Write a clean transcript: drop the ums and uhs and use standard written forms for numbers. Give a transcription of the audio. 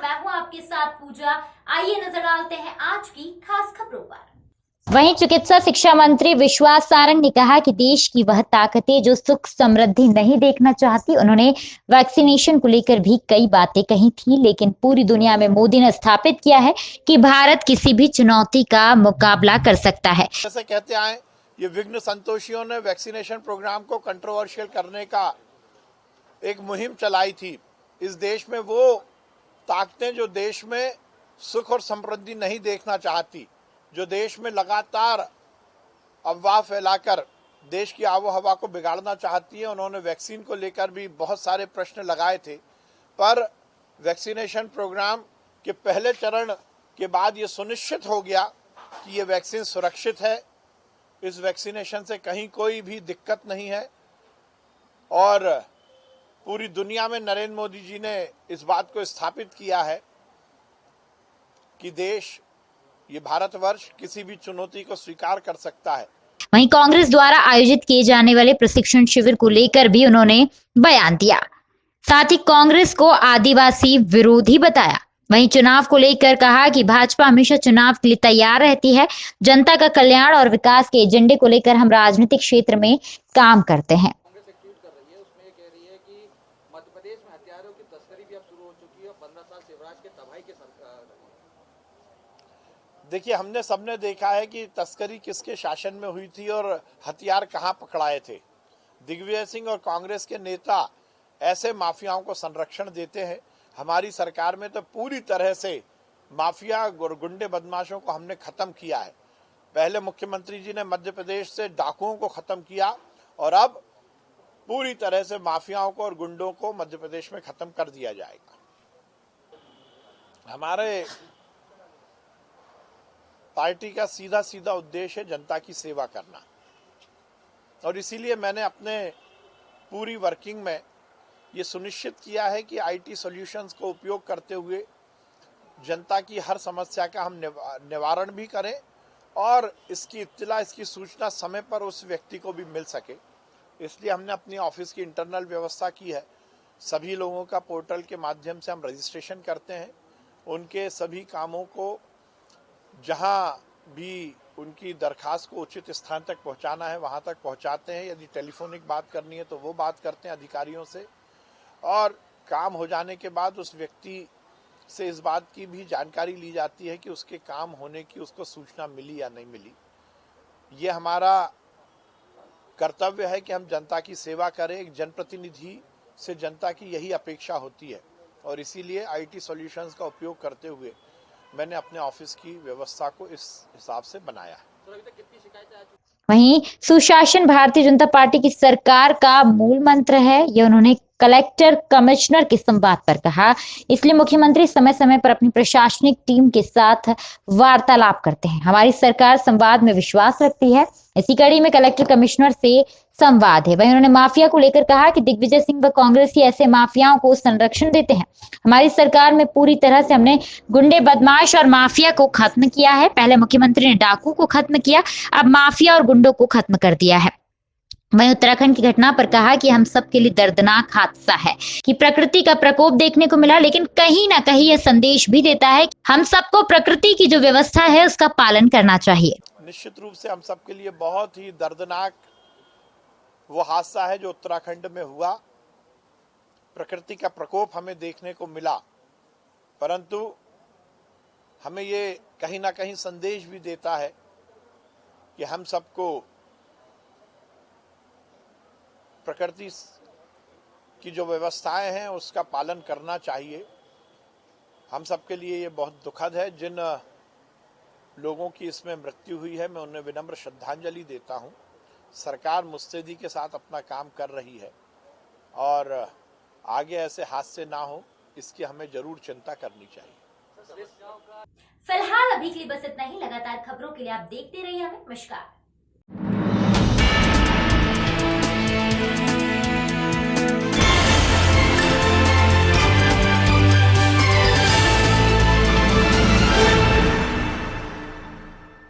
मैं हूं आपके साथ पूजा। आइए नजर डालते हैं आज की खास खबरों पर। वहीं चिकित्सा शिक्षा मंत्री विश्वास सारंग ने कहा कि देश की वह ताकतें जो सुख समृद्धि नहीं देखना चाहती। उन्होंने वैक्सीनेशन को लेकर भी कई बातें कही थी, लेकिन पूरी दुनिया में मोदी ने स्थापित किया है कि भारत किसी भी चुनौती का मुकाबला कर सकता है। जैसे कहते आए, ये विघ्न संतोषियों ने वैक्सीनेशन प्रोग्राम को कंट्रोवर्शियल करने का एक मुहिम चलाई थी। इस देश में वो ताकतें जो देश में सुख और समृद्धि नहीं देखना चाहती, जो देश में लगातार अफवाह फैलाकर देश की आबो हवा को बिगाड़ना चाहती है, उन्होंने वैक्सीन को लेकर भी बहुत सारे प्रश्न लगाए थे। पर वैक्सीनेशन प्रोग्राम के पहले चरण के बाद ये सुनिश्चित हो गया कि ये वैक्सीन सुरक्षित है, इस वैक्सीनेशन से कहीं कोई भी दिक्कत नहीं है। और पूरी दुनिया में नरेंद्र मोदी जी ने इस बात को स्थापित किया है कि देश, ये भारतवर्ष किसी भी चुनौती को स्वीकार कर सकता है। वहीं कांग्रेस द्वारा आयोजित किए जाने वाले प्रशिक्षण शिविर को लेकर भी उन्होंने बयान दिया। साथ ही कांग्रेस को आदिवासी विरोधी बताया। वहीं चुनाव को लेकर कहा कि भाजपा हमेशा चुनाव के लिए तैयार रहती है। जनता का कल्याण और विकास के एजेंडे को लेकर हम राजनीतिक क्षेत्र में काम करते हैं। कांग्रेस एक ट्वीट कर रही है, उसमें ये कह रही है कि मध्य प्रदेश में हथियारों की तस्करी भी अब शुरू हो चुकी है। 15 साल शिवराज के तबाही के सरकार। देखिए, हमने सबने देखा है कि तस्करी किसके शासन में हुई थी और हथियार कहां पकड़ाए थे। दिग्विजय सिंह और कांग्रेस के नेता ऐसे माफियाओं को संरक्षण देते हैं। हमारी सरकार में तो पूरी तरह से माफिया और गुंडे बदमाशों को हमने खत्म किया है। पहले मुख्यमंत्री जी ने मध्य प्रदेश से डाकुओं को खत्म किया और अब पूरी तरह से माफियाओं को और गुंडों को मध्य प्रदेश में खत्म कर दिया जाएगा। हमारे पार्टी का सीधा सीधा उद्देश्य है जनता की सेवा करना, और इसीलिए मैंने अपने पूरी वर्किंग में ये सुनिश्चित किया है कि आईटी सॉल्यूशंस को उपयोग करते हुए जनता की हर समस्या का हम निवारण भी करें और इसकी इत्तला, इसकी सूचना समय पर उस व्यक्ति को भी मिल सके। इसलिए हमने अपनी ऑफिस की इंटरनल व्यवस्था की है। सभी लोगों का पोर्टल के माध्यम से हम रजिस्ट्रेशन करते हैं। उनके सभी कामों को, जहां भी उनकी दरखास्त को उचित स्थान तक पहुंचाना है वहां तक पहुंचाते हैं। यदि टेलीफोनिक बात करनी है तो वो बात करते हैं अधिकारियों से, और काम हो जाने के बाद उस व्यक्ति से इस बात की भी जानकारी ली जाती है कि उसके काम होने की उसको सूचना मिली या नहीं मिली। ये हमारा कर्तव्य है कि हम जनता की सेवा करें। एक जनप्रतिनिधि से जनता की यही अपेक्षा होती है, और इसीलिए आईटी सॉल्यूशंस का उपयोग करते हुए मैंने अपने ऑफिस की व्यवस्था को इस हिसाब से बनाया है। वहीं सुशासन भारतीय जनता पार्टी की सरकार का मूल मंत्र है, यह उन्होंने कलेक्टर कमिश्नर के संवाद पर कहा। इसलिए मुख्यमंत्री समय समय पर अपनी प्रशासनिक टीम के साथ वार्तालाप करते हैं। हमारी सरकार संवाद में विश्वास रखती है। इसी कड़ी में कलेक्टर कमिश्नर से संवाद है। वहीं उन्होंने माफिया को लेकर कहा कि दिग्विजय सिंह व कांग्रेस ही ऐसे माफियाओं को संरक्षण देते हैं। हमारी सरकार में पूरी तरह से हमने गुंडे, बदमाश और माफिया को खत्म किया है। पहले मुख्यमंत्री ने डाकू को खत्म किया, अब माफिया और गुंडों को खत्म कर दिया है। वहीं उत्तराखंड की घटना पर कहा कि हम सबके लिए दर्दनाक हादसा है कि प्रकृति का प्रकोप देखने को मिला, लेकिन कहीं ना कहीं यह संदेश भी देता है कि हम सबको प्रकृति की जो व्यवस्था है उसका पालन करना चाहिए। निश्चित रूप से हम सबके लिए बहुत ही दर्दनाक वो हादसा है जो उत्तराखंड में हुआ। प्रकृति का प्रकोप हमें देखने को मिला, परंतु हमें ये कहीं ना कहीं संदेश भी देता है कि हम सबको प्रकृति की जो व्यवस्थाएं हैं उसका पालन करना चाहिए। हम सबके लिए ये बहुत दुखद है। जिन लोगों की इसमें मृत्यु हुई है, मैं उन्हें विनम्र श्रद्धांजलि देता हूं। सरकार मुस्तैदी के साथ अपना काम कर रही है और आगे ऐसे हादसे ना हो, इसकी हमें जरूर चिंता करनी चाहिए। फिलहाल अभी के लिए बस इतना ही। लगातार खबरों के लिए आप देखते रहिए हमें। नमस्कार।